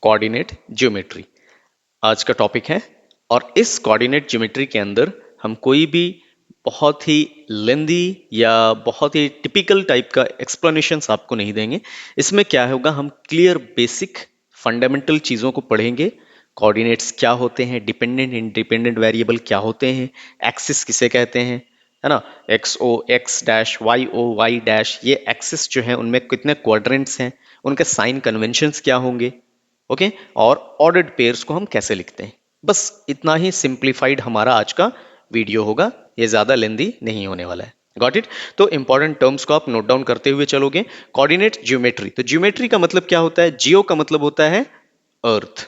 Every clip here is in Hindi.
कोऑर्डिनेट ज्योमेट्री आज का टॉपिक है। और इस कोऑर्डिनेट ज्योमेट्री के अंदर हम कोई भी बहुत ही लेंदी या बहुत ही टिपिकल टाइप का एक्सप्लेनेशंस आपको नहीं देंगे। इसमें क्या होगा, हम क्लियर बेसिक फंडामेंटल चीज़ों को पढ़ेंगे। कोऑर्डिनेट्स क्या होते हैं, डिपेंडेंट इंडिपेंडेंट वेरिएबल क्या होते हैं, एक्सिस किसे कहते हैं, है ना, X O x dash, Y O Y dash, ये एक्सिस जो है उनमें कितने क्वाड्रेंट्स हैं, उनके साइन कन्वेंशंस क्या होंगे, ओके, और ऑर्डर्ड पेयर्स को हम कैसे लिखते हैं। बस इतना ही सिंप्लीफाइड हमारा आज का वीडियो होगा, ये ज्यादा लेंदी नहीं होने वाला है। Got it. तो इंपॉर्टेंट टर्म्स को आप नोट डाउन करते हुए चलोगे। कोऑर्डिनेट ज्योमेट्री, तो ज्योमेट्री का मतलब क्या होता है, जियो का मतलब होता है अर्थ,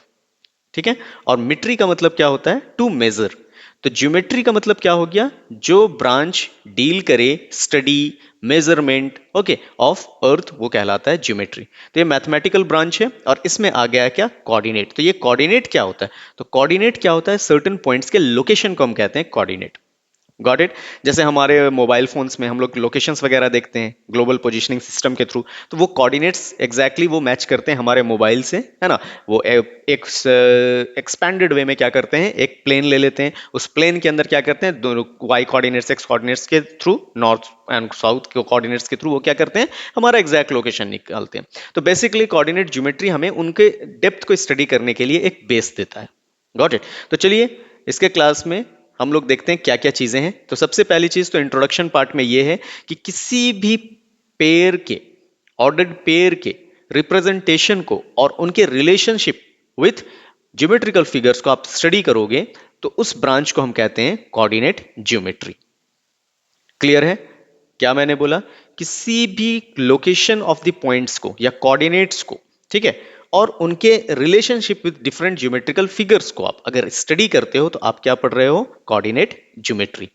ठीक है, और मिट्री का मतलब क्या होता है, टू मेजर। तो ज्योमेट्री का मतलब क्या हो गया, जो ब्रांच डील करे study measurement, okay, of earth, वो कहलाता है ज्योमेट्री। तो ये मैथमेटिकल ब्रांच है और इसमें आ गया क्या, कोऑर्डिनेट। तो ये कोऑर्डिनेट क्या होता है, तो कोऑर्डिनेट क्या होता है, सर्टेन पॉइंट्स के लोकेशन को हम कहते हैं कोऑर्डिनेट। Got it. जैसे हमारे मोबाइल फोन्स में हम लोग लोकेशंस वगैरह देखते हैं ग्लोबल पोजीशनिंग सिस्टम के थ्रू, तो वो कोऑर्डिनेट्स एग्जैक्टली वो मैच करते हैं हमारे मोबाइल से, है ना। वो एक एक्सपैंडेड वे में क्या करते हैं, एक प्लेन ले लेते हैं, उस प्लेन के अंदर क्या करते हैं, दोनों वाई कोऑर्डिनेट्स एक्स कोऑर्डिनेट्स के थ्रू, नॉर्थ एंड साउथ के कोऑर्डिनेट्स के थ्रू वो क्या करते हैं, हमारा एग्जैक्ट लोकेशन निकालते हैं। तो बेसिकली कोऑर्डिनेट ज्योमेट्री हमें उनके डेप्थ को स्टडी करने के लिए एक बेस देता है। Got it. तो चलिए इसके क्लास में हम लोग देखते हैं क्या क्या चीजें हैं। तो सबसे पहली चीज तो इंट्रोडक्शन पार्ट में ये है कि किसी भी पेयर के, ऑर्डर्ड पेयर के रिप्रेजेंटेशन को और उनके रिलेशनशिप विथ ज्योमेट्रिकल फिगर्स को आप स्टडी करोगे तो उस ब्रांच को हम कहते हैं कोऑर्डिनेट ज्योमेट्री। क्लियर है क्या मैंने बोला, किसी भी लोकेशन ऑफ द पॉइंट्स को या कोऑर्डिनेट्स को, ठीक है, और उनके relationship with different geometrical figures को आप अगर स्टडी करते हो तो आप क्या पढ़ रहे हो, कोऑर्डिनेट ज्योमेट्री।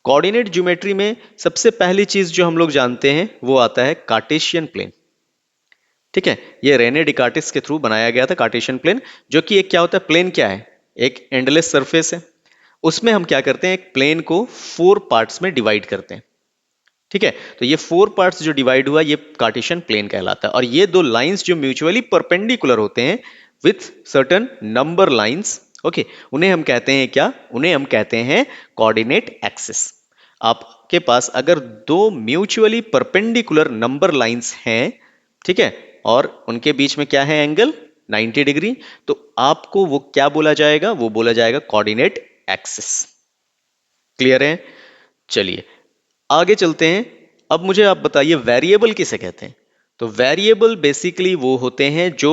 कोऑर्डिनेट ज्योमेट्री में सबसे पहली चीज जो हम लोग जानते हैं वो आता है कार्टेशियन प्लेन, ठीक है। ये रेने डिकार्टिस के थ्रू बनाया गया था कार्टेशियन प्लेन, जो कि एक क्या होता है, प्लेन क्या है, एक एंडलेस सरफेस है। उसमें हम क्या करते हैं, एक प्लेन को 4 पार्ट्स में डिवाइड करते हैं, ठीक है। तो ये 4 पार्ट्स जो डिवाइड हुआ ये कार्टेशियन प्लेन कहलाता है। और ये दो लाइंस जो म्यूचुअली परपेंडिकुलर होते हैं with certain number lines, okay, उन्हें हम कहते हैं क्या, उन्हें हम कहते हैं कोऑर्डिनेट एक्सिस। आपके पास अगर दो म्यूचुअली परपेंडिकुलर नंबर लाइंस हैं, ठीक है, और उनके बीच में क्या है, एंगल 90 डिग्री, तो आपको वो क्या बोला जाएगा, वो बोला जाएगा कोऑर्डिनेट एक्सिस। क्लियर है। चलिए आगे चलते हैं। अब मुझे आप बताइए वेरिएबल किसे कहते हैं। तो वेरिएबल बेसिकली वो होते हैं जो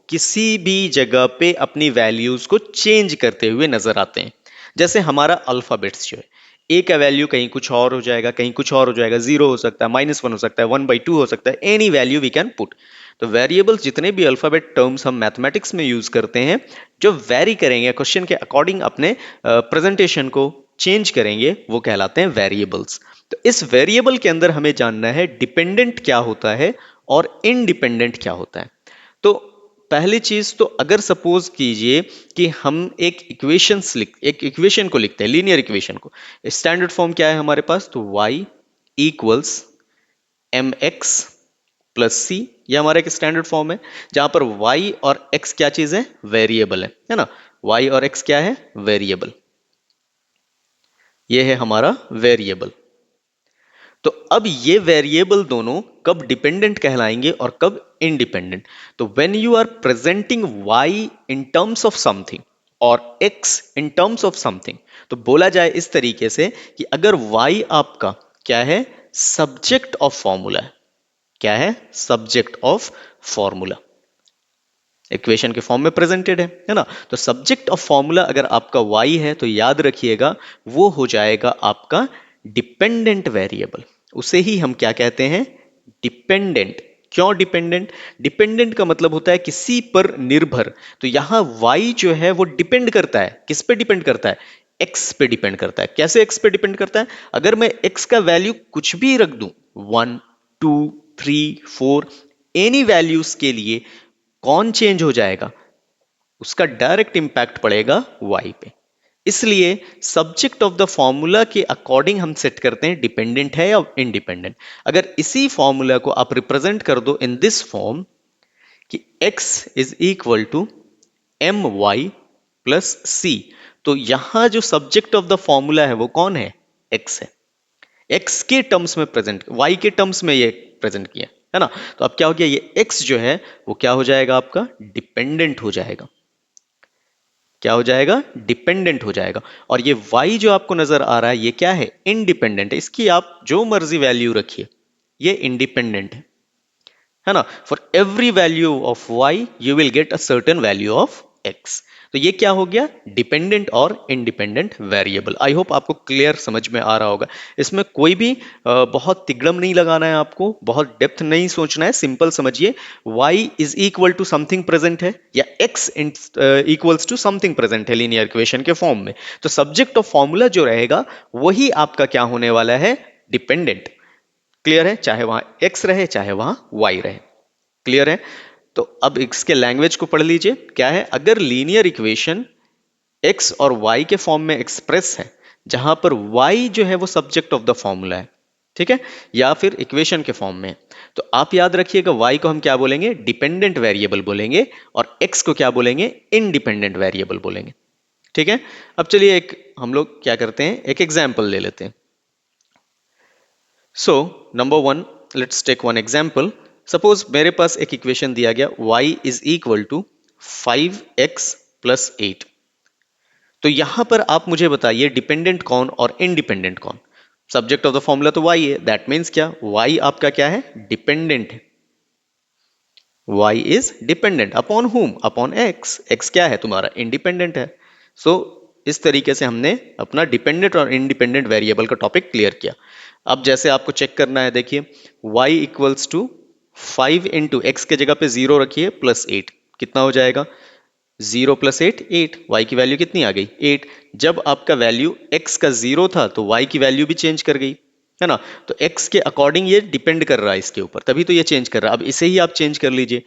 किसी भी जगह पे अपनी वैल्यूज को चेंज करते हुए नजर आते हैं। जैसे हमारा अल्फाबेट्स जो है, ए का वैल्यू कहीं कुछ और हो जाएगा, कहीं कुछ और हो जाएगा, 0 हो सकता है, -1 हो सकता है, 1/2 हो सकता है, any value we can put. तो वेरिएबल्स जितने भी अल्फाबेट टर्म्स हम मैथमेटिक्स में यूज करते हैं, जो वेरी करेंगे क्वेश्चन के अकॉर्डिंग, अपने प्रेजेंटेशन को चेंज करेंगे, वो कहलाते हैं वेरिएबल्स। तो इस वेरिएबल के अंदर हमें जानना है डिपेंडेंट क्या होता है और इंडिपेंडेंट क्या होता है। तो पहली चीज तो अगर सपोज कीजिए कि हम एक इक्वेशन को लिखते हैं, लीनियर इक्वेशन को, स्टैंडर्ड फॉर्म क्या है हमारे पास, तो y इक्वल्स mx प्लस सी, ये हमारा एक स्टैंडर्ड फॉर्म है जहां पर y और x क्या चीज है ना, y और x क्या है, वेरिएबल। ये है हमारा वेरिएबल। तो अब ये वेरिएबल दोनों कब डिपेंडेंट कहलाएंगे और कब इंडिपेंडेंट। तो when you are presenting y in terms of something और x in terms of something, तो बोला जाए इस तरीके से कि अगर y आपका क्या है, सब्जेक्ट ऑफ फॉर्मूला है, क्या है, सब्जेक्ट ऑफ फॉर्मूला, इक्वेशन के फॉर्म में प्रेजेंटेड है ना। तो सब्जेक्ट ऑफ फॉर्मूला अगर आपका y है तो याद रखिएगा वो हो जाएगा आपका डिपेंडेंट वेरिएबल। उसे ही हम क्या कहते हैं, डिपेंडेंट। क्यों डिपेंडेंट, डिपेंडेंट का मतलब होता है किसी पर निर्भर। तो यहां y जो है वो डिपेंड करता है, किस पे डिपेंड करता है, x पे डिपेंड करता है। कैसे x पे डिपेंड करता है, अगर मैं x का वैल्यू कुछ भी रख दूं, 1 2 3 4, एनी वैल्यूज के लिए कौन चेंज हो जाएगा, उसका डायरेक्ट इंपैक्ट पड़ेगा y पे। इसलिए सब्जेक्ट ऑफ द फॉर्मूला के अकॉर्डिंग हम सेट करते हैं डिपेंडेंट है या इंडिपेंडेंट। अगर इसी फॉर्मूला को आप रिप्रेजेंट कर दो इन दिस फॉर्म कि x is equal to M Y plus C. तो यहां जो सब्जेक्ट ऑफ द फॉर्मूला है वो कौन है? x है। x के टर्म्स में प्रेजेंट, y के टर्म्स में ये प्रेजेंट किया है ना। तो अब क्या हो गया, ये x जो है वो क्या हो जाएगा आपका? डिपेंडेंट हो जाएगा। क्या हो जाएगा? डिपेंडेंट हो जाएगा। और ये y जो आपको नजर आ रहा है ये क्या है? इंडिपेंडेंट है। इसकी आप जो मर्जी वैल्यू रखिए, ये इंडिपेंडेंट है ना। For every value of y you will get a certain value of x। तो ये क्या हो गया? डिपेंडेंट और इंडिपेंडेंट वेरिएबल। आई होप आपको क्लियर समझ में आ रहा होगा। इसमें कोई भी बहुत तिगड़म नहीं लगाना है, आपको बहुत डेप्थ नहीं सोचना है। सिंपल समझिए, y is equal to something present है या x equals to something present है लीनियर इक्वेशन के फॉर्म में। तो सब्जेक्ट ऑफ फॉर्मूला जो रहेगा वही आपका क्या होने वाला है? डिपेंडेंट। क्लियर है? चाहे वहां x रहे चाहे वहां y रहे। क्लियर है? तो अब इसके लैंग्वेज को पढ़ लीजिए। क्या है? अगर लीनियर इक्वेशन x और y के फॉर्म में एक्सप्रेस है, जहां पर y जो है वो सब्जेक्ट ऑफ द फॉर्मूला है, ठीक है, या फिर इक्वेशन के फॉर्म में, तो आप याद रखिएगा y को हम क्या बोलेंगे? डिपेंडेंट वेरिएबल बोलेंगे, और x को क्या बोलेंगे? इनडिपेंडेंट वेरिएबल बोलेंगे। ठीक है। अब चलिए एक हम लोग क्या करते हैं, एक एग्जाम्पल ले लेते हैं। So number one, let's take one example. Suppose मेरे पास एक इक्वेशन दिया गया y is equal to 5x plus 8। तो यहां पर आप मुझे बताइए डिपेंडेंट कौन और इंडिपेंडेंट कौन? सब्जेक्ट ऑफ द फॉर्मूला तो y है, दैट मीन्स क्या? y आपका क्या है? डिपेंडेंट है। y is dependent upon whom? Upon x। x क्या है तुम्हारा? इंडिपेंडेंट है। सो इस तरीके से हमने अपना डिपेंडेंट और इंडिपेंडेंट वेरिएबल का टॉपिक क्लियर किया। अब जैसे आपको चेक करना है, देखिए y equals to 5 into x के जगह पे 0 रखिए प्लस 8। कितना हो जाएगा? 0 प्लस 8 8। y की वैल्यू कितनी आ गई? 8। जब आपका वैल्यू x का 0 था तो y की वैल्यू भी चेंज कर गई, है ना। तो x के अकॉर्डिंग ये डिपेंड कर रहा है इसके ऊपर, तभी तो ये चेंज कर रहा है। अब इसे ही आप चेंज कर लीजिए।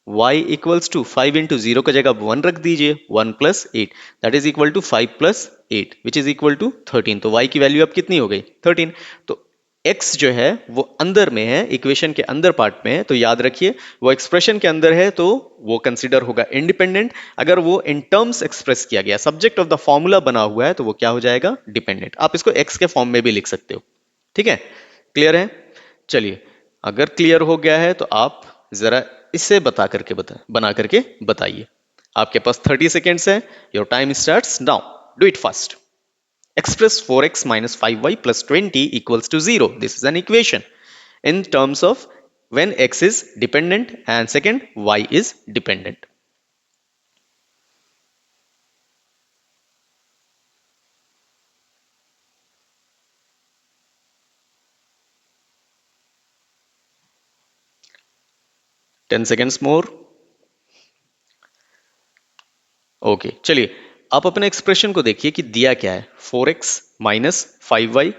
y equals to 5 into zero का जगह 1 रख दीजिए, 1 plus 8, that is equal to 5 plus 8 which is equal to 13। तो y की वैल्यू अब कितनी हो गई? 13। तो x जो है वो अंदर में है, इक्वेशन के अंदर पार्ट में है, तो याद रखिए वो एक्सप्रेशन के अंदर है तो वो कंसिडर होगा इंडिपेंडेंट। अगर वो इन टर्म्स एक्सप्रेस किया गया, सब्जेक्ट ऑफ द फॉर्मूला बना हुआ है, तो वो क्या हो जाएगा? डिपेंडेंट। आप इसको x के फॉर्म में भी लिख सकते हो। ठीक है, क्लियर है? चलिए, अगर क्लियर हो गया है तो आप जरा इसे बना करके बताइए। आपके पास 30 सेकेंड्स है। Your time starts now. Do it fast. Express 4x minus 5y plus 20 equals to 0. This is an equation in terms of when x is dependent and second y is dependent. Ten seconds more. Okay, चलिए आप अपने एक्सप्रेशन को देखिए कि दिया क्या है। 4x minus 5y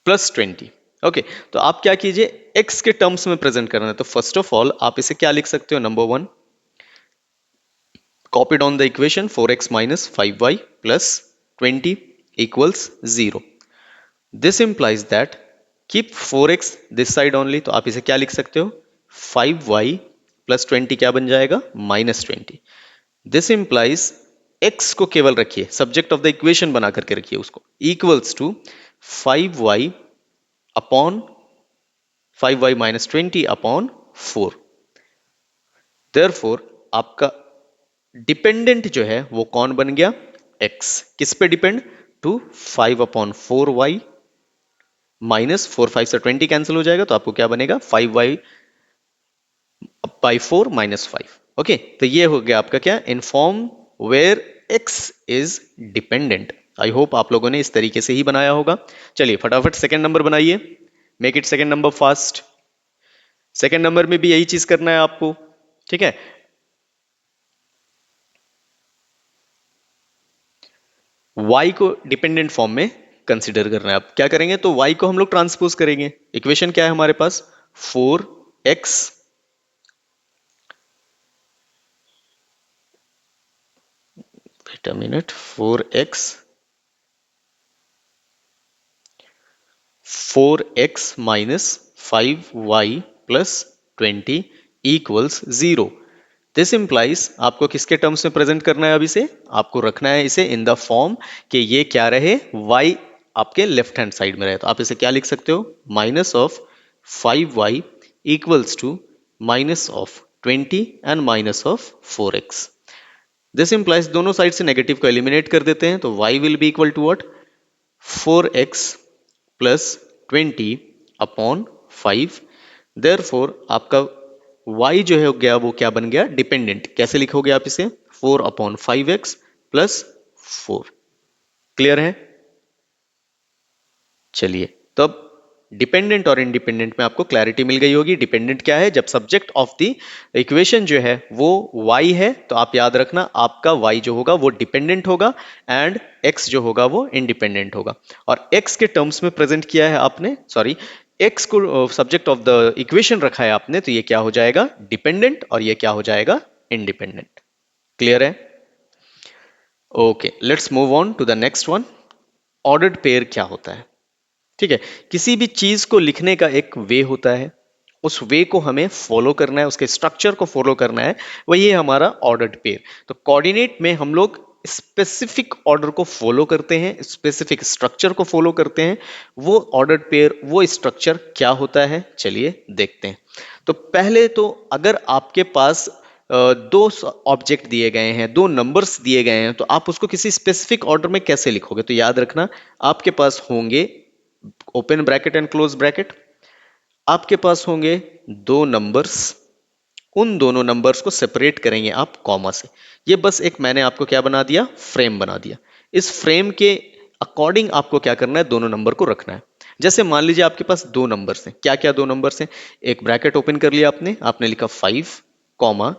plus 20। Okay, तो आप क्या कीजिए, x के टर्म्स में प्रेजेंट करना है। तो फर्स्ट ऑफ ऑल आप इसे क्या लिख सकते हो? Number one, copy down the equation 4x minus 5y plus 20 equals 0. This implies that keep 4x this side only. तो आप इसे क्या लिख सकते हो? 5y plus 20 क्या बन जाएगा? minus 20. This implies x को केवल रखिए, सब्जेक्ट ऑफ द इक्वेशन बना करके रखिए उसको, equals to 5y upon 5y minus 20 upon 4। Therefore आपका डिपेंडेंट जो है वो कौन बन गया? x। किस पे depend? To 5 upon 4y minus 4, 5 से 20 कैंसिल हो जाएगा, तो आपको क्या बनेगा? 5y by 4 minus 5। ओके, तो ये हो गया आपका क्या? In form where x is dependent. I hope आप लोगों ने इस तरीके से ही बनाया होगा। चलिए फटाफट सेकेंड नंबर बनाइए। Make it second number fast. Second number में भी यही चीज करना है आपको। ठीक है, y को डिपेंडेंट फॉर्म में कंसिडर करना है। आप क्या करेंगे? तो y को हम लोग ट्रांसपोज करेंगे। इक्वेशन क्या है हमारे पास? 4x, wait a minute, 4x minus 5y plus 20 equals 0। This implies आपको किसके टर्म्स में प्रेजेंट करना है? अभी से आपको रखना है इसे इन द फॉर्म कि ये क्या रहे, y आपके लेफ्ट हैंड साइड में रहे। तो आप इसे क्या लिख सकते हो? Minus of 5y equals to minus of 20 and minus of 4x। This implies दोनों साइड से नेगेटिव को एलिमिनेट कर देते हैं, तो y will be equal to what? 4x plus 20 upon 5। Therefore आपका y जो है हो गया वो क्या बन गया? डिपेंडेंट। कैसे लिखोगे आप इसे? 4 अपॉन 5x प्लस 4। क्लियर है? चलिए, तो अब डिपेंडेंट और इंडिपेंडेंट में आपको क्लैरिटी मिल गई होगी। डिपेंडेंट क्या है? जब सब्जेक्ट ऑफ द इक्वेशन जो है वो y है, तो आप याद रखना आपका y जो होगा वो डिपेंडेंट होगा एंड x जो होगा वो इंडिपेंडेंट होगा। और x के टर्म्स में प्रेजेंट किया है आपने, सॉरी, x को सब्जेक्ट ऑफ द इक्वेशन रखा है आपने, तो ये क्या हो जाएगा? डिपेंडेंट, और ये क्या हो जाएगा? इंडिपेंडेंट। क्लियर है? Okay, let's move on to the next one. Ordered pair क्या होता है? ठीक है, किसी भी चीज को लिखने का एक वे होता है, उस वे को हमें फॉलो करना है, उसके स्ट्रक्चर को फॉलो करना है, वही है हमारा ऑर्डर्ड पेयर। तो कोऑर्डिनेट में हम लोग स्पेसिफिक ऑर्डर को फॉलो करते हैं, स्पेसिफिक स्ट्रक्चर को फॉलो करते हैं। वो ऑर्डर्ड पेयर, वो स्ट्रक्चर क्या होता है, चलिए देखते हैं। तो पहले तो अगर आपके पास दो ऑब्जेक्ट दिए गए हैं, दो नंबर्स दिए गए हैं, तो आप उसको किसी स्पेसिफिक ऑर्डर में कैसे लिखोगे? तो याद रखना आपके पास होंगे, open bracket and close bracket, आपके पास होंगे दो नंबर्स, उन दोनों नंबर्स को सेपरेट करेंगे आप कॉमा से। ये बस एक मैंने आपको क्या बना दिया? फ्रेम बना दिया। इस फ्रेम के अकॉर्डिंग आपको क्या करना है? दोनों नंबर को रखना है। जैसे मान लीजिए आपके पास दो नंबर्स हैं, क्या क्या दो नंबर्स हैं? एक ब्रैकेट ओपन कर लिया आपने, आपने लिखा 5 कॉमा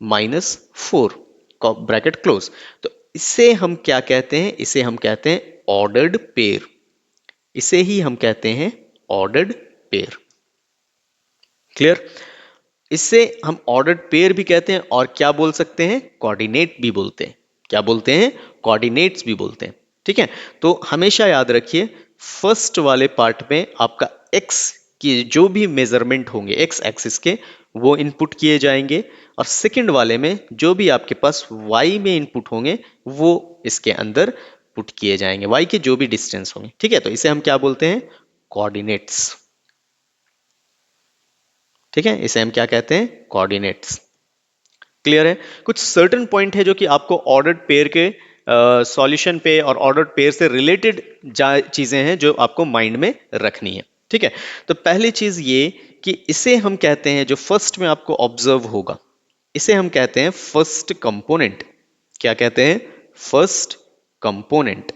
-4 ब्रैकेट क्लोज। तो इसे हम क्या कहते हैं? इसे हम कहते हैं ऑर्डर्ड पेयर। इसे ही हम कहते हैं ऑर्डर्ड पेयर। क्लियर? इससे हम ऑर्डर्ड पेयर भी कहते हैं, और क्या बोल सकते हैं? कोऑर्डिनेट भी बोलते हैं। क्या बोलते हैं? कोऑर्डिनेट्स भी बोलते हैं। ठीक है, तो हमेशा याद रखिए, फर्स्ट वाले पार्ट में आपका एक्स की जो भी मेजरमेंट होंगे एक्स एक्सिस के, वो इनपुट किए जाएंगे, और सेकंड वाले में जो भी आपके पास वाई में इनपुट होंगे वो इसके अंदर पुट किए जाएंगे, वाई के जो भी डिस्टेंस होंगे। ठीक है, तो इसे हम क्या बोलते हैं? कोऑर्डिनेट्स। ठीक है, इसे हम क्या कहते हैं? कोऑर्डिनेट्स। क्लियर है? कुछ सर्टेन पॉइंट है जो कि आपको ऑर्डर्ड पेयर के सॉल्यूशन पे और ऑर्डर्ड पेयर से रिलेटेड चीजें हैं जो आपको माइंड में रखनी है। ठीक है, तो पहली चीज ये कि इसे हम कहते हैं, जो फर्स्ट में आपको ऑब्जर्व होगा, इसे हम कहते हैं फर्स्ट कंपोनेंट। क्या कहते हैं? First component.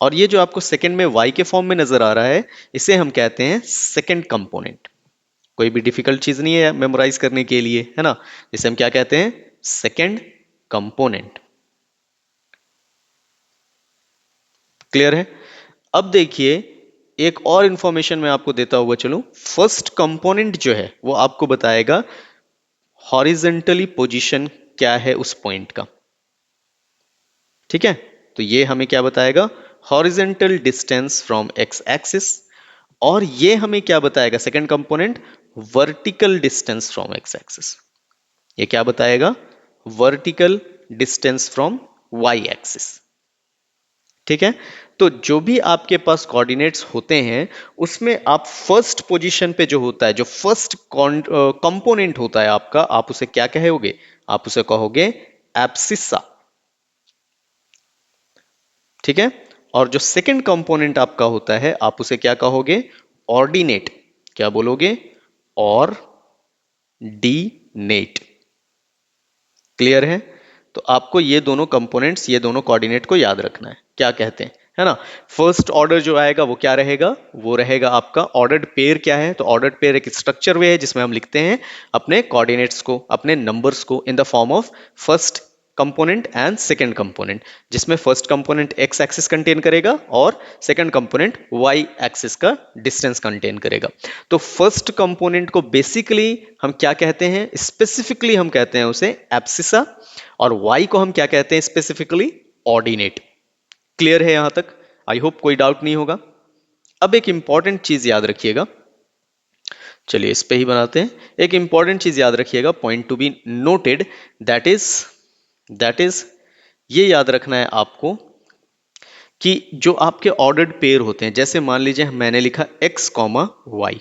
और ये जो आपको सेकंड में y के फॉर्म में नजर आ रहा है, इसे हम कहते हैं सेकंड कंपोनेंट। कोई भी डिफिकल्ट चीज नहीं है मेमोराइज करने के लिए, है ना? इसे हम क्या कहते हैं? Second component. क्लियर है? अब देखिए, एक और इंफॉर्मेशन मैं आपको देता हुआ चलूं। फर्स्ट कंपोनेंट जो है वो आपको बताएगा हॉरिजेंटली पोजीशन क्या है उस पॉइंट का। ठीक है, तो ये हमें क्या बताएगा? Horizontal distance from x axis. और ये हमें क्या बताएगा second component? Vertical distance from x axis. ये क्या बताएगा? Vertical distance from y axis. ठीक है, तो जो भी आपके पास कोऑर्डिनेट्स होते हैं, उसमें आप फर्स्ट पोजीशन पे जो होता है, जो फर्स्ट कंपोनेंट होता है आपका, आप उसे क्या कहोगे? आप उसे कहोगे एब्सिसा। ठीक है, और जो सेकंड कंपोनेंट आपका होता है, आप उसे क्या कहोगे? ऑर्डिनेट। क्या बोलोगे? और डी नेट। क्लियर है? तो आपको ये दोनों कंपोनेंट्स, ये दोनों कोऑर्डिनेट को याद रखना है। क्या कहते हैं, है ना? फर्स्ट ऑर्डर जो आएगा वो क्या रहेगा? वो रहेगा आपका ऑर्डर्ड पेयर। क्या है? तो ऑर्डर्ड पेयर एक स्ट्रक्चर वे है जिसमें हम लिखते हैं अपने कोऑर्डिनेट्स को, अपने नंबर्स को in the form of first component and second component, जिसमें first component X axis contain करेगा और सेकंड कंपोनेंट वाई एक्सिस का डिस्टेंस कंटेन करेगा। तो फर्स्ट कंपोनेंट को बेसिकली हम क्या कहते हैं? स्पेसिफिकली हम कहते हैं उसे एब्सिसा, और वाई को हम क्या कहते हैं स्पेसिफिकली? ऑर्डिनेट। क्लियर है यहां तक? आई होप कोई डाउट नहीं होगा। अब एक इंपॉर्टेंट चीज याद रखिएगा, चलिए इस पे ही बनाते हैं। एक इंपॉर्टेंट चीज याद रखिएगा, point to be noted, that is ये याद रखना है आपको कि जो आपके ऑर्डर्ड पेयर होते हैं, जैसे मान लीजिए मैंने लिखा x कॉमा वाई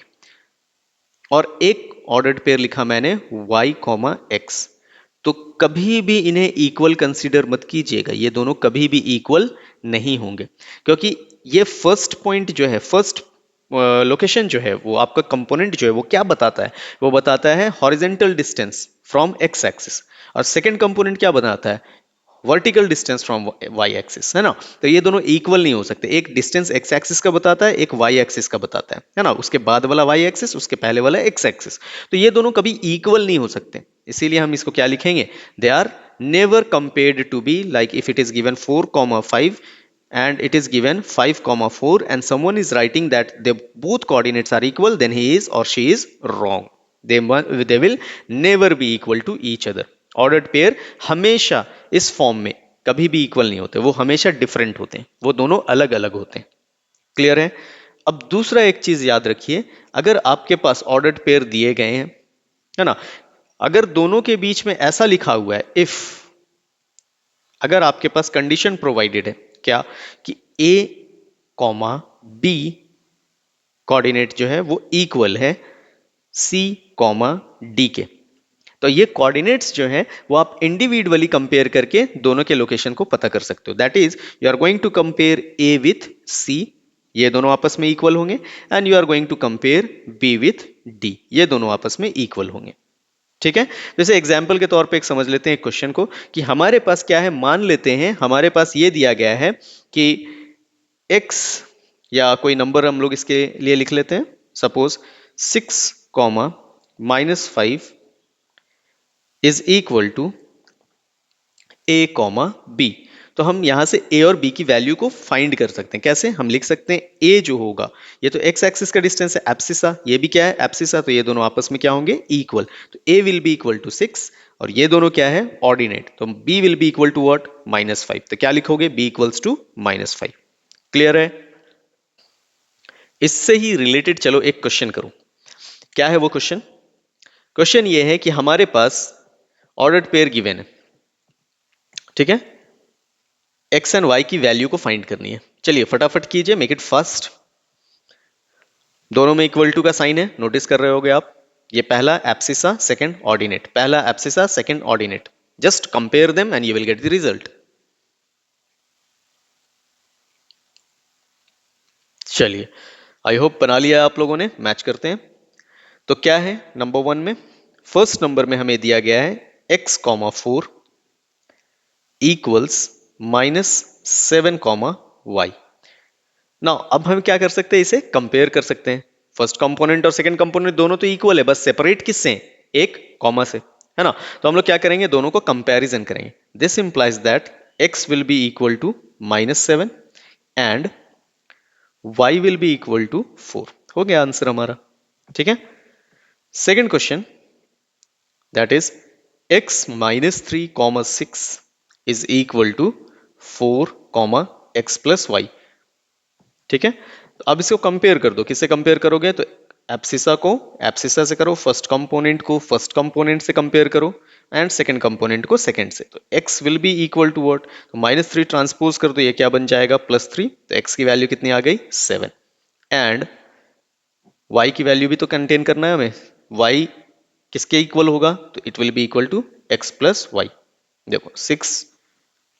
और एक ऑर्डर्ड पेयर लिखा मैंने y कॉमा एक्स, तो कभी भी इन्हें इक्वल कंसीडर मत कीजिएगा, ये दोनों कभी भी इक्वल नहीं होंगे, क्योंकि ये फर्स्ट पॉइंट जो है, फर्स्ट लोकेशन जो है, वो आपका कंपोनेंट जो है वो क्या बताता है, वो बताता है horizontal distance from x axis, और सेकंड कंपोनेंट क्या बताता है, vertical distance from y axis, है ना। तो ये दोनों इक्वल नहीं हो सकते, एक डिस्टेंस एक्स एक्सिस का बताता है, एक वाई एक्सिस का बताता है ना, उसके बाद वाला वाई एक्सिस, उसके पहले वाला एक्स एक्सिस, तो ये दोनों कभी इक्वल नहीं हो सकते। इसीलिए हम इसको क्या लिखेंगे, they are never compared to be like if it is given 4,5 and it is given 5,4 and someone is writing that they both coordinates are equal, then he is or she is wrong. They will never be equal to each other. Ordered pair हमेशा इस फॉर्म में कभी भी इक्वल नहीं होते, वो हमेशा डिफरेंट होते हैं, वो दोनों अलग अलग होते हैं। क्लियर है। अब दूसरा एक चीज याद रखिए, अगर आपके पास ऑर्डर्ड पेयर दिए गए हैं, है ना, अगर दोनों के बीच में ऐसा लिखा हुआ है इफ, अगर आपके पास कंडीशन प्रोवाइडेड है क्या, कि ए कॉमा बी कोऑर्डिनेट जो है वो इक्वल है सी कॉमा डी के, तो ये कोऑर्डिनेट्स जो है वो आप इंडिविजुअली कंपेयर करके दोनों के लोकेशन को पता कर सकते हो। That is you are going to compare a with c, ये दोनों आपस में इक्वल होंगे, and you are going to compare b with d, ये दोनों आपस में इक्वल होंगे। ठीक है। जैसे एग्जाम्पल के तौर पे एक समझ लेते हैं एक क्वेश्चन को, कि हमारे पास क्या है, मान लेते हैं हमारे पास ये दिया गया है कि x, या कोई नंबर हम लोग इसके लिए लिख लेते हैं, suppose 6,-5 is equal to a comma b. तो हम यहां से a और b की वैल्यू को फाइंड कर सकते हैं। कैसे हम लिख सकते हैं, a जो होगा, ये तो x एक्सिस का डिस्टेंस है एब्सिसा, ये भी क्या है एब्सिसा, तो ये दोनों आपस में क्या होंगे इक्वल, तो a will be equal to 6 और ये दोनों क्या है ऑर्डिनेट, तो b will be equal to what -5, तो क्या लिखोगे b इक्वल्स टू -5। क्लियर है। इससे ही रिलेटेड चलो एक क्वेश्चन करो। क्या है वो क्वेश्चन, क्वेश्चन ये है कि हमारे पास ऑर्डर्ड पेयर गिवन है, ठीक है, एक्स एंड वाई की वैल्यू को फाइंड करनी है। चलिए फटाफट कीजिए, मेक इट फास्ट। दोनों में इक्वल टू का साइन है, नोटिस कर रहे होगे आप, ये पहला एब्सिसा सेकंड ऑर्डिनेट, पहला abscissa second ordinate, just compare them and you will get the result. चलिए आई होप बना लिया आप लोगों ने, मैच करते हैं। तो क्या है नंबर 1 में, फर्स्ट नंबर में हमें दिया गया है x कॉमा 4 इक्वल्स -7 नाउ अब हम क्या कर सकते हैं, इसे कंपेयर कर सकते हैं। फर्स्ट कंपोनेंट और सेकंड कंपोनेंट दोनों तो इक्वल है, बस सेपरेट किससे, एक कॉमा से, है ना। तो हम लोग क्या करेंगे, दोनों को कंपैरिजन करेंगे। This implies that x will be equal to -7 and y will be equal to 4। हो गया आंसर हमारा। ठीक है। Second question, that is x -3, 6 is equal to 4, x plus y. ठीक है। तो अब इसको कंपेयर कर दो, किससे कंपेयर करोगे, तो एब्सिसा को एब्सिसा से करो, फर्स्ट कंपोनेंट को फर्स्ट कंपोनेंट से कंपेयर करो, एंड सेकंड कंपोनेंट को सेकंड से। तो x will be equal to what, तो -3 ट्रांसपोज कर दो, ये क्या बन जाएगा +3, तो x की वैल्यू कितनी आ गई 7, एंड y की वैल्यू भी तो कंटेन करना है हमें, y किसके इक्वल होगा, तो it will be equal to x plus y. देखो 6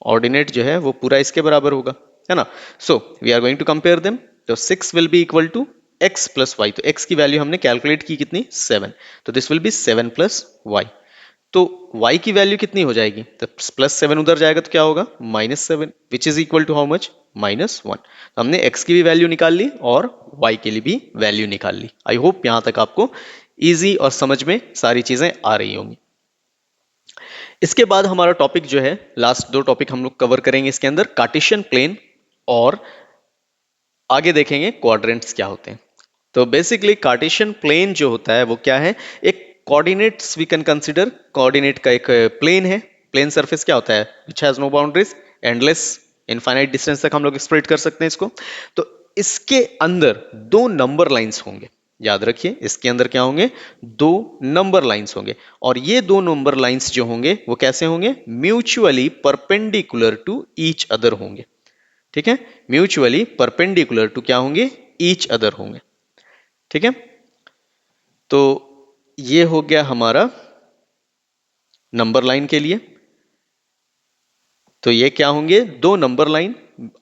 ऑर्डिनेट जो है वो पूरा इसके बराबर होगा, है ना। So we are going to compare them, तो 6 will be equal to x plus y, तो x की वैल्यू हमने कैलकुलेट की कितनी 7, तो this will be 7 plus y. तो y की वैल्यू कितनी हो जाएगी, तो +7 उधर जाएगा तो क्या होगा -7, which is equal to how much -1। तो हमने x की भी वैल्यू निकाल ली और y के लिए भी वैल्यू निकाल ली। आई होप यहां तक आपको इजी और समझ में सारी चीजें आ रही होंगी। इसके बाद हमारा टॉपिक जो है, लास्ट 2 टॉपिक हम लोग कवर करेंगे इसके अंदर, कार्टेशियन प्लेन और आगे देखेंगे क्वाड्रेंट्स क्या होते हैं। तो बेसिकली कार्टेशियन प्लेन जो होता है वो क्या है, एक coordinates we can consider, coordinate का एक प्लेन है। प्लेन सरफेस क्या होता है, which has no boundaries, endless infinite distance तक हम लोग एक्सप्लोरेट कर सकते हैं इसको। तो इसके अंदर 2 नंबर लाइंस होंगे, याद रखिए इसके अंदर क्या होंगे, दो नंबर लाइंस होंगे, और ये दो नंबर लाइंस जो होंगे वो कैसे होंगे, mutually perpendicular to each other होंगे। ठीक है, म्यूचुअली परपेंडिकुलर टू क्या होंगे, ईच अदर होंगे। ठीक है, तो ये हो गया हमारा नंबर लाइन के लिए। तो ये क्या होंगे, दो नंबर लाइन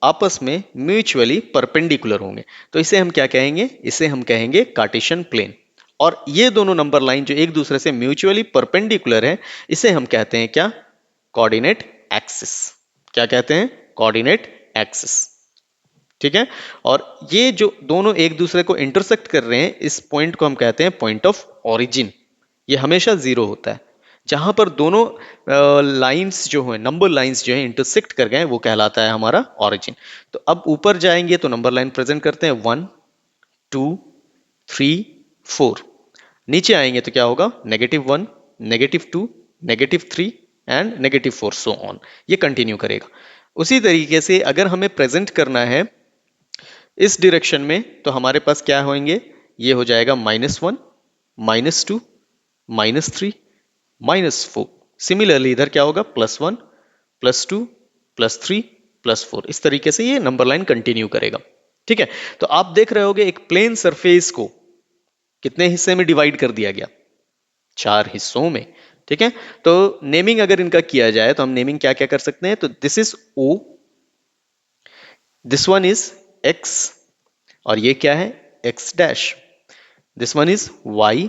आपस में म्यूचुअली परपेंडिकुलर होंगे, तो इसे हम क्या कहेंगे, इसे हम कहेंगे कार्टेशियन प्लेन। और ये दोनों नंबर लाइन जो एक दूसरे से म्यूचुअली परपेंडिकुलर है, इसे हम कहते हैं क्या, कोऑर्डिनेट एक्सिस। क्या कहते हैं, कोऑर्डिनेट एक्सिस। ठीक है, और ये जो दोनों एक दूसरे को इंटरसेक्ट कर रहे हैं, इस पॉइंट को हम कहते हैं पॉइंट ऑफ ओरिजिन। ये हमेशा जीरो होता है, जहां पर दोनों लाइंस जो है, नंबर लाइंस जो है इंटरसेक्ट कर गए, वो कहलाता है हमारा ओरिजिन। तो अब ऊपर जाएंगे तो नंबर लाइन प्रेजेंट करते हैं 1 2 3 4। नीचे आएंगे तो क्या होगा, -1 -2 -3 एंड -4, सो ऑन। ये कंटिन्यू करेगा। उसी तरीके से अगर हमें प्रेजेंट करना है इस डायरेक्शन में, तो हमारे पास क्या होंगे, ये हो जाएगा -1 -2 -3 -4। सिमिलरली इधर क्या होगा, +1 +2 +3 +4। इस तरीके से ये नंबर लाइन कंटिन्यू करेगा। ठीक है, तो आप देख रहे होगे एक प्लेन सरफेस को कितने हिस्से में डिवाइड कर दिया गया, 4 हिस्सों में। ठीक है, तो नेमिंग अगर इनका किया जाए तो हम नेमिंग क्या क्या कर सकते हैं, तो this is O, this one is X, और ये क्या है, X dash, this one is Y,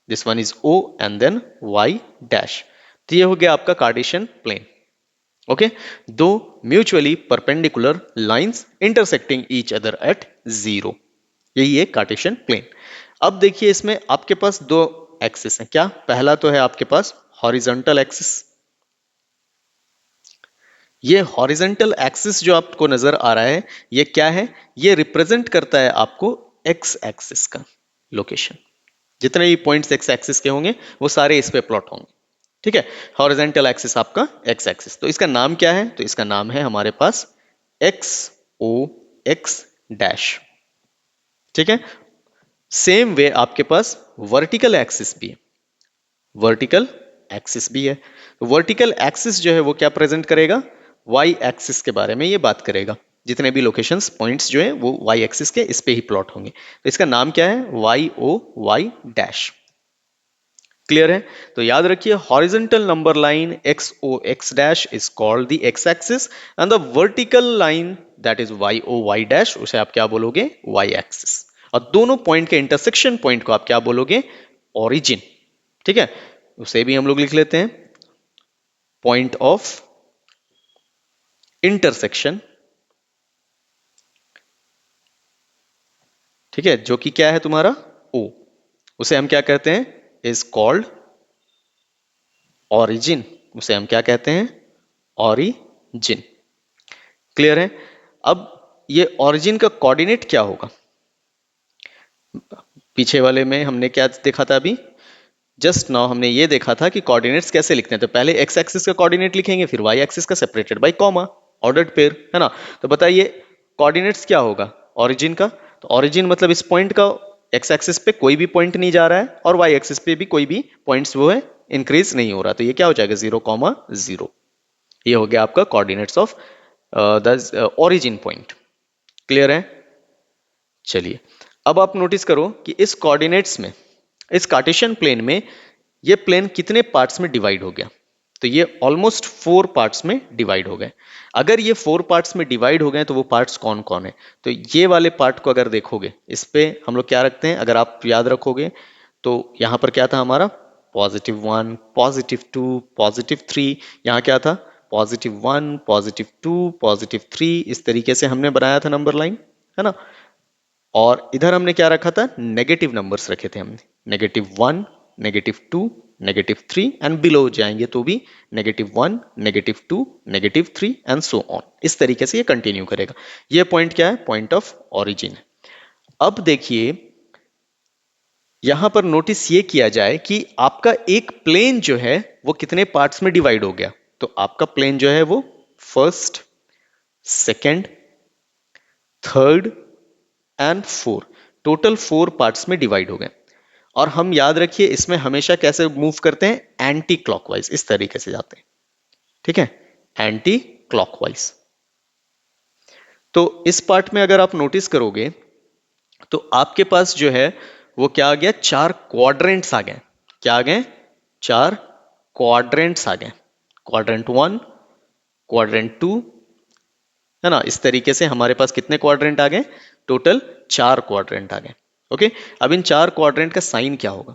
this one is O and then Y dash. तो ये हो गया आपका कार्टेशियन प्लेन। ओके, दो mutually perpendicular lines intersecting each other at 0, यही है कार्टेशियन प्लेन। अब देखिए इसमें आपके पास दो एक्सिस हैं। क्या, पहला तो है आपके पास हॉरिजॉन्टल एक्सिस। ये हॉरिजॉन्टल एक्सिस जो आपको नजर आ रहा है, ये क्या है, ये रिप्रेजेंट करता है आपको एक्स एक्सिस का लोकेशन। जितने भी पॉइंट्स एक्स एक्सिस के होंगे वो सारे इस पे प्लॉट होंगे। ठीक है, हॉरिजॉन्टल एक्सिस आपका एक्स एक्सिस। तो इसका नाम क्या है, तो इसका नाम है हमारे पास एक्स ओ एक्स डैश। ठीक है, सेम वे आपके पास वर्टिकल एक्सिस भी है, वर्टिकल एक्सिस भी है। तो वर्टिकल एक्सिस जो है वो क्या प्रेजेंट करेगा, वाई एक्सिस के बारे में ये बात करेगा। जितने भी लोकेशंस पॉइंट्स जो है वो वाई एक्सिस के इस पे ही प्लॉट होंगे। तो इसका नाम क्या है, y O Y dash. Clear है, तो याद रखिए horizontal number line x O x dash is called the x axis, and the vertical line that is y O Y dash, उसे आप क्या बोलोगे, वाई एक्सिस। और दोनों पॉइंट के इंटरसेक्शन पॉइंट को आप क्या बोलोगे, ओरिजिन। ठीक है, उसे भी हम लोग लिख लेते हैं पॉइंट ऑफ इंटरसेक्शन। ठीक है, जो कि क्या है तुम्हारा ओ, उसे हम क्या कहते हैं, इज कॉल्ड ओरिजिन। उसे हम क्या कहते हैं, ओरिजिन। क्लियर है, अब ये ओरिजिन का कोऑर्डिनेट क्या होगा, पीछे वाले में हमने क्या देखा था अभी, जस्ट नाउ हमने ये देखा था कि कोऑर्डिनेट्स कैसे लिखते हैं। तो पहले एक्स एक्सिस का कोऑर्डिनेट लिखेंगे, फिर वाई एक्सिस का separated by comma, ordered pair, है ना। तो बताइए कोऑर्डिनेट्स क्या होगा ओरिजिन का, तो ओरिजिन मतलब इस पॉइंट का एक्स एक्सिस पे कोई भी पॉइंट नहीं जा रहा है, और वाई एक्सिस पे भी कोई भी पॉइंट्स वो है इंक्रीज नहीं हो रहा, तो ये क्या हो जाएगा 0,0। ये हो गया आपका coordinates of the origin point. Clear है, चलिए अब आप नोटिस करो कि इस कोऑर्डिनेट्स में, इस कार्टेशियन प्लेन में, ये प्लेन कितने पार्ट्स में डिवाइड हो गया, तो ये ऑलमोस्ट 4 पार्ट्स में डिवाइड हो गए। अगर ये 4 पार्ट्स में डिवाइड हो गए तो वो पार्ट्स कौन कौन है, तो ये वाले पार्ट को अगर देखोगे, इस पे हम लोग क्या रखते हैं, अगर आप याद रखोगे तो यहां पर क्या था हमारा, +1 +2 +3, यहाँ क्या था, +1 +2 +3, इस तरीके से हमने बनाया था नंबर लाइन, है ना। और इधर हमने क्या रखा था, नेगेटिव नंबर्स रखे थे हमने, -1 -2 -3, एंड बिलो जाएंगे तो भी -1 -2 -3 एंड सो ऑन। इस तरीके से ये कंटिन्यू करेगा। ये पॉइंट क्या है, पॉइंट ऑफ ओरिजिन। अब देखिए यहां पर नोटिस ये किया जाए कि आपका एक प्लेन जो है वो कितने पार्ट्स में डिवाइड हो गया, तो आपका प्लेन जो है वो first, second, third and fourth, total 4 parts में डिवाइड हो गए। और हम याद रखिए इसमें हमेशा कैसे मूव करते हैं, एंटी क्लॉकवाइज, इस तरीके से जाते हैं, ठीक है, एंटी क्लॉकवाइज। तो इस पार्ट में अगर आप नोटिस करोगे तो आपके पास जो है वो क्या आ गया, 4 क्वाड्रेंट्स आ गए। क्या आ गए, 4 क्वाड्रेंट्स आ गए। क्वाड्रेंट 1, क्वाड्रेंट 2, है ना, इस तरीके से हमारे पास कितने क्वाड्रेंट आ गए, टोटल 4 क्वाड्रेंट आ गए। ओके, अब इन 4 क्वाड्रेंट का साइन क्या होगा,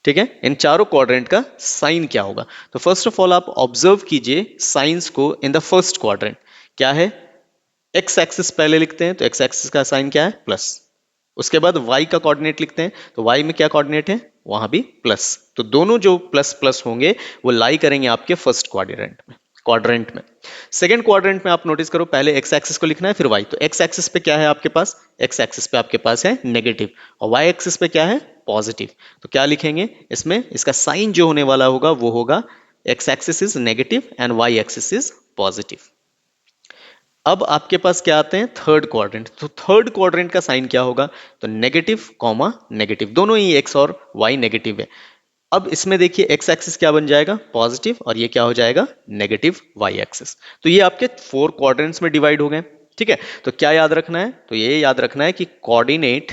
ठीक है, इन चारों क्वाड्रेंट का साइन क्या होगा। तो फर्स्ट ऑफ ऑल आप ऑब्जर्व कीजिए साइंस को इन द फर्स्ट क्वाड्रेंट। क्या है, एक्स एक्सिस पहले लिखते हैं, तो एक्स एक्सिस का साइन क्या है, प्लस। उसके बाद वाई का कोऑर्डिनेट लिखते हैं, तो वाई में क्या कोऑर्डिनेट है, वहां भी प्लस। तो दोनों जो प्लस प्लस होंगे वो लाई करेंगे आपके फर्स्ट क्वाड्रेंट में। सेकंड क्वाड्रेंट में आप नोटिस करो, पहले एक्स एक्सिस को लिखना है फिर वाई। तो एक्स एक्सिस पे क्या है आपके पास, एक्स एक्सिस पे आपके पास है नेगेटिव, और वाई एक्सिस पे क्या है, पॉजिटिव। तो क्या लिखेंगे इसमें, इसका साइन जो होने वाला होगा वो होगा x axis is negative and y axis is positive. अब आपके पास क्या आते हैं, थर्ड क्वाड्रेंट। तो थर्ड क्वाड्रेंट का साइन क्या होगा, तो नेगेटिव कॉमा नेगेटिव, दोनों ही एक्स और वाई नेगेटिव है। अब इसमें देखिए एक्स एक्सिस क्या बन जाएगा, पॉजिटिव, और ये क्या हो जाएगा, नेगेटिव वाई एक्सिस। तो ये आपके 4 क्वाड्रेंट्स में डिवाइड हो गए, ठीक है। तो क्या याद रखना है, तो ये याद रखना है कि कोऑर्डिनेट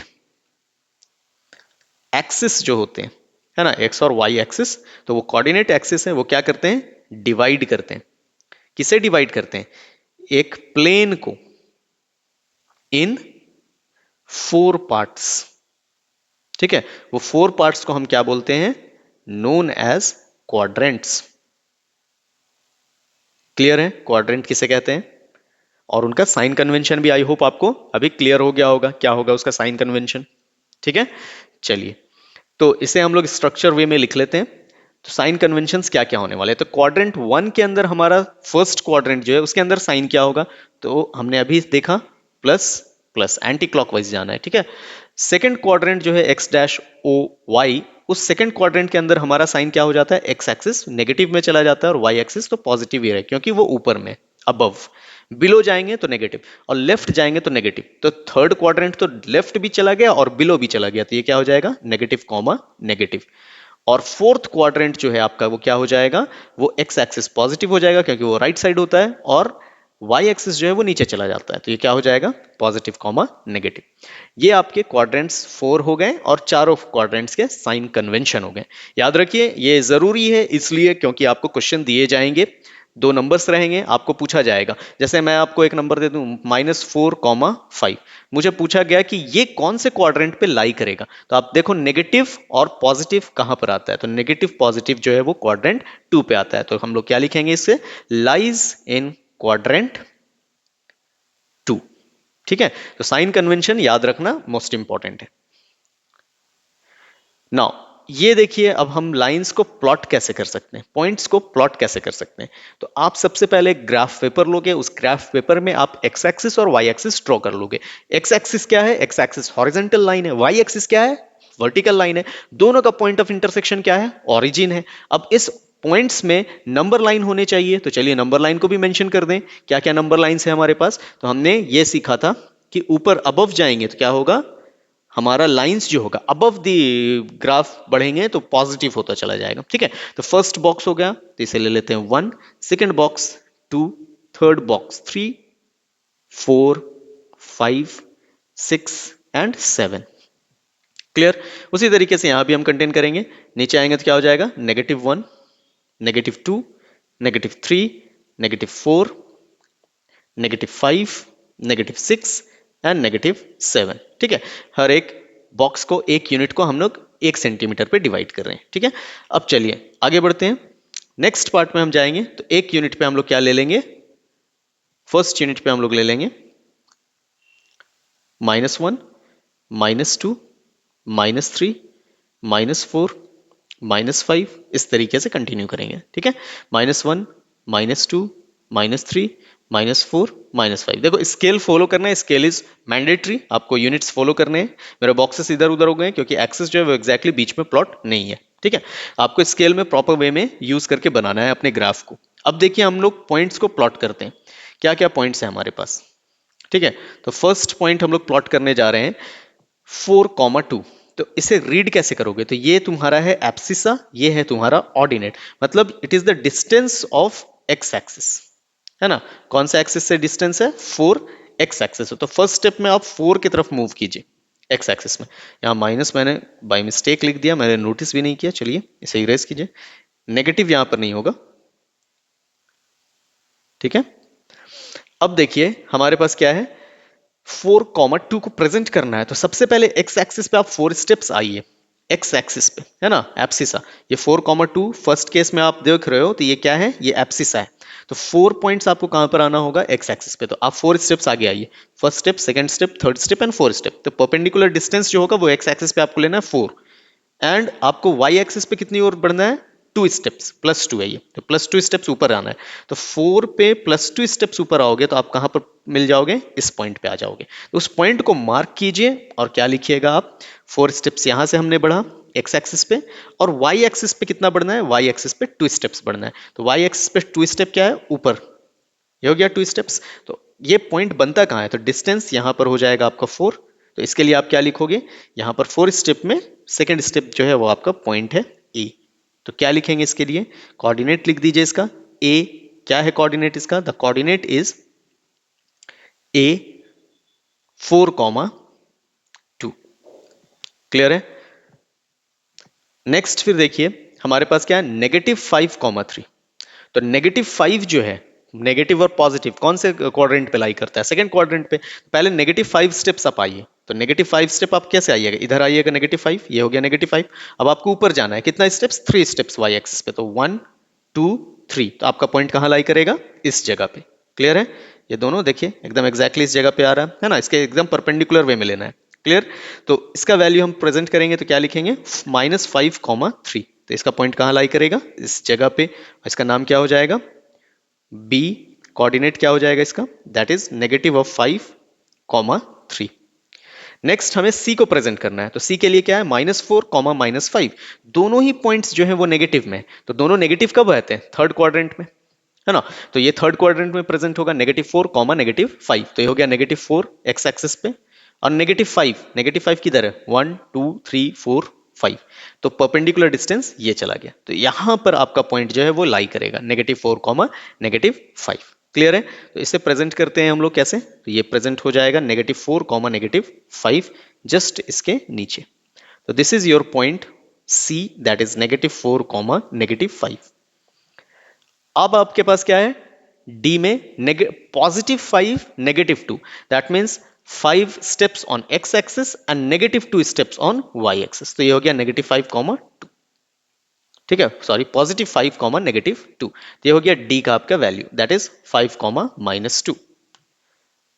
एक्सिस जो होते हैं, है ना, एक्स और वाई एक्सिस, तो वो कोऑर्डिनेट एक्सिस है, वो क्या करते हैं, डिवाइड करते हैं। किसे डिवाइड करते हैं, एक प्लेन को इन 4 पार्ट्स, ठीक है। वो 4 पार्ट्स को हम क्या बोलते हैं, नोन एज क्वाड्रेंट्स। क्लियर है, क्वाड्रेंट किसे कहते हैं, और उनका साइन कन्वेंशन भी आई होप आपको अभी क्लियर हो गया होगा, क्या होगा उसका साइन कन्वेंशन, ठीक है। चलिए, तो इसे हम लोग स्ट्रक्चर वे में लिख लेते हैं। तो साइन कन्वेंशंस क्या क्या होने वाले हैं, तो क्वाड्रेंट 1 के अंदर हमारा फर्स्ट क्वाड्रेंट जो है उसके अंदर साइन क्या होगा, तो हमने अभी देखा प्लस प्लस, एंटी क्लॉकवाइज जाना है, ठीक है। सेकंड क्वाड्रेंट जो है एक्स डैश ओ वाई, उस सेकंड क्वाड्रेंट के अंदर हमारा साइन क्या हो जाता है, एक्स एक्सिस नेगेटिव में चला जाता है और वाई एक्सिस तो पॉजिटिव ही है क्योंकि वो ऊपर में, अबव। बिलो जाएंगे तो नेगेटिव और लेफ्ट जाएंगे तो नेगेटिव। तो थर्ड क्वाड्रेंट तो लेफ्ट भी चला गया और बिलो भी चला गया, तो ये क्या हो जाएगा, नेगेटिव कॉमा नेगेटिव। और फोर्थ क्वाड्रेंट जो है आपका वो क्या हो जाएगा, वो एक्स एक्सिस पॉजिटिव हो जाएगा क्योंकि वो राइट साइड होता है, और वाई एक्सिस जो है वो नीचे चला जाता है, तो ये क्या हो जाएगा, पॉजिटिव कॉमा नेगेटिव। ये आपके क्वाड्रेंट्स 4 हो गए और चारों क्वाड्रेंट्स के साइन कन्वेंशन हो गए। याद रखिए ये जरूरी है इसलिए क्योंकि आपको क्वेश्चन दिए जाएंगे, 2 नंबर्स रहेंगे, आपको पूछा जाएगा। जैसे मैं आपको एक नंबर दे दूं -4,5, मुझे पूछा गया कि ये कौन से क्वाड्रेंट पे लाई करेगा, तो आप देखो नेगेटिव और पॉजिटिव कहां पर आता है, तो नेगेटिव पॉजिटिव जो है वो क्वाड्रेंट 2 पे आता है। तो हम लोग क्या लिखेंगे इससे, लाइज इन क्वाड्रेंट 2, ठीक है। तो साइन कन्वेंशन याद रखना मोस्ट इंपॉर्टेंट है। नाउ ये देखिए, अब हम लाइंस को प्लॉट कैसे कर सकते हैं, पॉइंट्स को प्लॉट कैसे कर सकते हैं। तो आप सबसे पहले ग्राफ पेपर लोगे, उस ग्राफ पेपर में आप एक्स एक्सिस और वाई एक्सिस ड्रॉ कर लोगे। एक्स एक्सिस क्या है, एक्स एक्सिस हॉरिजॉन्टल लाइन है, वाई एक्सिस क्या है, वर्टिकल लाइन है। दोनों का पॉइंट ऑफ इंटरसेक्शन क्या है, ओरिजिन है। अब इस पॉइंट्स में नंबर लाइन होने चाहिए, तो चलिए नंबर लाइन को भी मेंशन कर दें। क्या क्या नंबर लाइंस है हमारे पास, तो हमने ये सीखा था कि ऊपर अबव जाएंगे तो क्या होगा, हमारा लाइंस जो होगा अबव द ग्राफ बढ़ेंगे तो पॉजिटिव होता चला जाएगा, ठीक है। तो फर्स्ट बॉक्स हो गया, तो इसे ले लेते हैं 1, second box 2, third box 3, 4, 5, 6 and 7। Clear, उसी तरीके से यहां भी हम कंटेन करेंगे। नीचे आएंगे तो क्या हो जाएगा, -1, -2, -3, -4, -5, -6 एंड -7, ठीक है। हर एक बॉक्स को, एक यूनिट को हम लोग 1 सेंटीमीटर पे डिवाइड कर रहे हैं, ठीक है। अब चलिए आगे बढ़ते हैं, नेक्स्ट पार्ट में हम जाएंगे। तो एक यूनिट पे हम लोग क्या ले लेंगे, फर्स्ट यूनिट पे हम लोग ले लेंगे -1, -2, -3, -4, -5, इस तरीके से कंटिन्यू करेंगे, ठीक है। -1, -2, -3, -4, -5। देखो स्केल फॉलो करना है, स्केल इज मैंडेटरी, आपको यूनिट्स फॉलो करने हैं। मेरे बॉक्सेस इधर उधर हो गए क्योंकि एक्सेस जो है वो एग्जैक्टली बीच में प्लॉट नहीं है, ठीक है। आपको स्केल में प्रॉपर वे में यूज करके बनाना है अपने ग्राफ को। अब देखिए हम लोग पॉइंट्स को प्लॉट करते हैं। क्या क्या पॉइंट्स है हमारे पास, ठीक है, तो फर्स्ट पॉइंट हम लोग प्लॉट करने जा रहे हैं 4,2। तो इसे रीड कैसे करोगे, तो ये तुम्हारा है एब्सिसा, ये है तुम्हारा ऑर्डिनेट, मतलब it is the distance of x axis, है ना। कौन सा एक्सिस से डिस्टेंस है, 4 एक्स एक्सिस है। तो फर्स्ट स्टेप में आप 4 की तरफ मूव कीजिए एक्स एक्सिस में। यहाँ माइनस मैंने बाय मिस्टेक लिख दिया, मैंने नोटिस भी नहीं किया, चलिए इसे इरेज कीजिए, नेगेटिव यहां पर नहीं होगा, ठीक है। अब देखिए हमारे पास क्या है, 4,2 को प्रेजेंट करना है, तो सबसे पहले एक्स एक्सिस पे आप 4 स्टेप्स आइए, एक्स एक्सिस पे, है ना, एब्सिसा। ये 4,2 फर्स्ट केस में आप देख रहे हो, तो ये क्या है, ये एब्सिसा है। तो 4 पॉइंट्स आपको कहां पर आना होगा, एक्स एक्सिस पे। तो आप 4 स्टेप्स आगे आइए, first step, second step, third step and fourth step. तो परपेंडिकुलर डिस्टेंस जो होगा वो एक्स एक्सिस पे आपको लेना है 4, एंड आपको वाई एक्सिस पे कितनी और बढ़ना है, 2 स्टेप्स, +2 है ये, तो +2 स्टेप्स ऊपर आना है। तो 4 पे +2 स्टेप्स ऊपर आओगे तो आप कहां पर मिल जाओगे, इस पॉइंट पे आ जाओगे। तो उस पॉइंट को मार्क कीजिए और क्या लिखिएगा आप, 4 स्टेप्स यहां से हमने बढ़ा एक्स एक्सिस पे, और वाई एक्सिस पे कितना बढ़ना है, वाई एक्सिस पे 2 स्टेप्स बढ़ना है। तो वाई एक्सिस पे 2 स्टेप क्या है, ऊपर, ये हो गया 2 स्टेप्स। तो ये पॉइंट बनता कहाँ है, तो डिस्टेंस यहां पर हो जाएगा आपका 4। तो इसके लिए आप क्या लिखोगे, यहां पर 4 स्टेप में सेकंड स्टेप जो है वो आपका पॉइंट है ए। तो क्या लिखेंगे इसके लिए, कोऑर्डिनेट लिख दीजिए इसका, ए क्या है कोऑर्डिनेट इसका, the coordinate is a 4,2। Clear है। नेक्स्ट फिर देखिए हमारे पास क्या है, -5,3। तो -5 जो है, नेगेटिव और पॉजिटिव कौन से क्वाड्रेंट पे लाई करता है, सेकंड क्वाड्रेंट पे। पहले -5 स्टेप्स आप आइए, तो -5 स्टेप आप कैसे आइएगा, इधर आइएगा -5, ये हो गया -5। अब आपको ऊपर जाना है, कितना स्टेप्स, 3 स्टेप्स वाई एक्सिस पे, तो 1 2 3। तो आपका पॉइंट कहाँ लाई करेगा, इस जगह पे। क्लियर है, ये दोनों देखिए एकदम एग्जैक्टली इस जगह पे आ रहा है ना, इसके एकदम परपेंडिकुलर वे में लेना है। क्लियर। तो इसका वैल्यू हम प्रेजेंट करेंगे तो क्या लिखेंगे, -5,3। तो इसका पॉइंट कहाँ लाई करेगा, इस जगह पे। इसका नाम क्या हो जाएगा, बी। कोऑर्डिनेट क्या हो जाएगा इसका, दैट इज -5,3। नेक्स्ट हमें सी को प्रेजेंट करना है, तो सी के लिए क्या है, -4, -5। दोनों ही पॉइंट्स जो है वो नेगेटिव में, तो दोनों नेगेटिव कब रहते हैं, थर्ड क्वाड्रेंट में, है ना। तो ये थर्ड क्वाड्रेंट में प्रेजेंट होगा, -4, -5। तो ये हो गया -4 एक्स एक्सिस पे, और -5 किधर है, 1 2 3 4 5। तो परपेंडिकुलर डिस्टेंस ये चला गया, तो यहां पर आपका पॉइंट जो है वो लाई करेगा, -4, -5। क्लियर है। तो इसे प्रेजेंट करते हैं हम लोग कैसे, तो ये प्रेजेंट हो जाएगा -4, -5 जस्ट इसके नीचे। तो this is your point c, that is -4, -5। अब आपके पास क्या है, डी में +5, -2। That means 5 steps on x axis and -2 steps on y axis. तो ये हो गया -5, 2। ठीक है, सॉरी, +5, -2। तो ये हो गया डी का आपका value, that is 5, -2।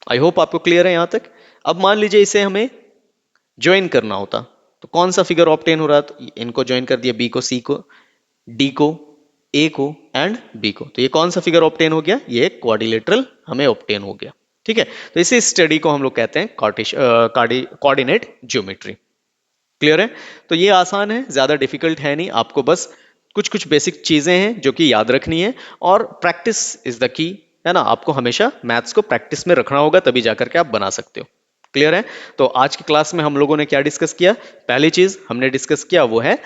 I hope आपको क्लियर है यहां तक। अब मान लीजिए इसे हमें ज्वाइन करना होता, तो कौन सा फिगर ऑब्टेन हो रहा, तो इनको ज्वाइन कर दिया, बी को सी को, डी को ए को एंड बी को। तो ये कौन सा फिगर ऑब्टेन हो गया, ये क्वाड्रिलेटरल हमें ऑब्टेन हो गया। ठीक है, तो इसी स्टडी को हम लोग कहते हैं कोऑर्डिनेट ज्योमेट्री। क्लियर है। तो ये आसान है, ज्यादा डिफिकल्ट है नहीं, आपको बस कुछ कुछ बेसिक चीजें हैं जो कि याद रखनी है, और प्रैक्टिस इज द की, है ना। आपको हमेशा मैथ्स को प्रैक्टिस में रखना होगा, तभी जाकर के आप बना सकते हो। क्लियर है। तो आज की क्लास में हम लोगों ने क्या डिस्कस किया, पहली चीज हमने डिस्कस किया वो है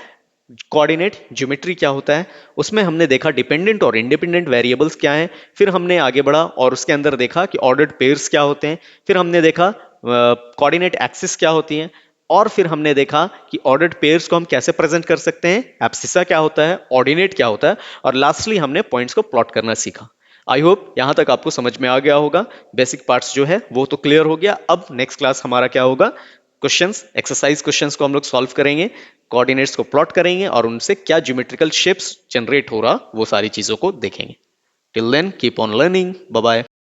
कोऑर्डिनेट ज्योमेट्री क्या होता है। उसमें हमने देखा डिपेंडेंट और इंडिपेंडेंट वेरिएबल्स क्या हैं, फिर हमने आगे बढ़ा और उसके अंदर देखा कि ऑर्डर्ड पेयर्स क्या होते हैं, फिर हमने देखा कोऑर्डिनेट एक्सिस क्या होती हैं, और फिर हमने देखा कि ऑर्डर्ड पेयर्स को हम कैसे प्रेजेंट कर सकते हैं, एब्सिसा क्या होता है, ऑर्डिनेट क्या होता है, और लास्टली हमने पॉइंट्स को प्लॉट करना सीखा। आई होप यहां तक आपको समझ में आ गया होगा, बेसिक पार्ट्स जो है वो तो क्लियर हो गया। अब नेक्स्ट क्लास हमारा क्या होगा, क्वेश्चंस, एक्सरसाइज क्वेश्चंस को हम लोग सॉल्व करेंगे, कोऑर्डिनेट्स को प्लॉट करेंगे और उनसे क्या ज्योमेट्रिकल शेप्स जनरेट हो रहा वो सारी चीजों को देखेंगे। Till then keep on learning, bye bye.